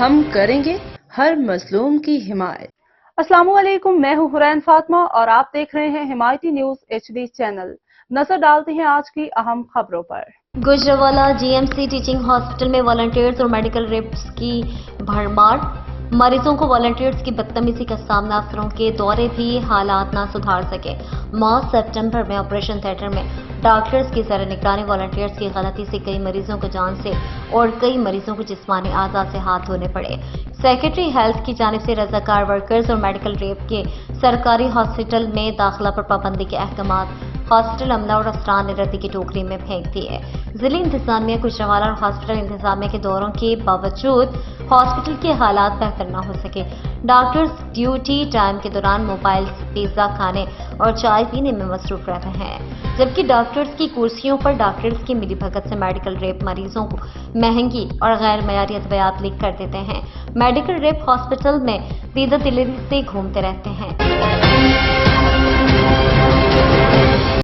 ہم کریں گے ہر مظلوم کی حمایت۔ السلام علیکم، میں ہوں حرین فاطمہ اور آپ دیکھ رہے ہیں حمایتی نیوز HD چینل۔ نظر ڈالتے ہیں آج کی اہم خبروں پر۔ گوجرانوالہ GMC ٹیچنگ ہاسپٹل میں والنٹیئرز اور میڈیکل ریپس کی بھرمار، مریضوں کو والنٹیئرز کی بدتمیزی کا سامنا، افسروں کے دورے بھی حالات نہ سدھار سکے۔ ماہ ستمبر میں آپریشن تھیٹر میں ڈاکٹرز کی زیر نگرانی والنٹیئرز کی غلطی سے کئی مریضوں کو جان سے اور کئی مریضوں کو جسمانی اعضاء سے ہاتھ دھونے پڑے۔ سیکرٹری ہیلتھ کی جانب سے رضاکار ورکرز اور میڈیکل ریپ کے سرکاری ہاسپٹل میں داخلہ پر پابندی کے احکامات ہاسپٹل عملہ اور افسران نے ردی کی ٹوکری میں پھینک دیے۔ ضلع انتظامیہ گوجرانوالہ اور ہاسپٹل انتظامیہ کے دوروں کے باوجود ہاسپٹل کے حالات بہتر نہ ہو سکے۔ ڈاکٹرز ڈیوٹی ٹائم کے دوران موبائل، پیزا کھانے اور چائے پینے میں مصروف رہتے ہیں، جبکہ ڈاکٹرز کی کرسیوں پر ڈاکٹرز کی ملی بھگت سے میڈیکل ریپ مریضوں کو مہنگی اور غیر معیاری ادویات لکھ کر دیتے ہیں۔ میڈیکل ریپ ہاسپٹل میں پیزا ڈیلیوری سے گھومتے رہتے ہیں۔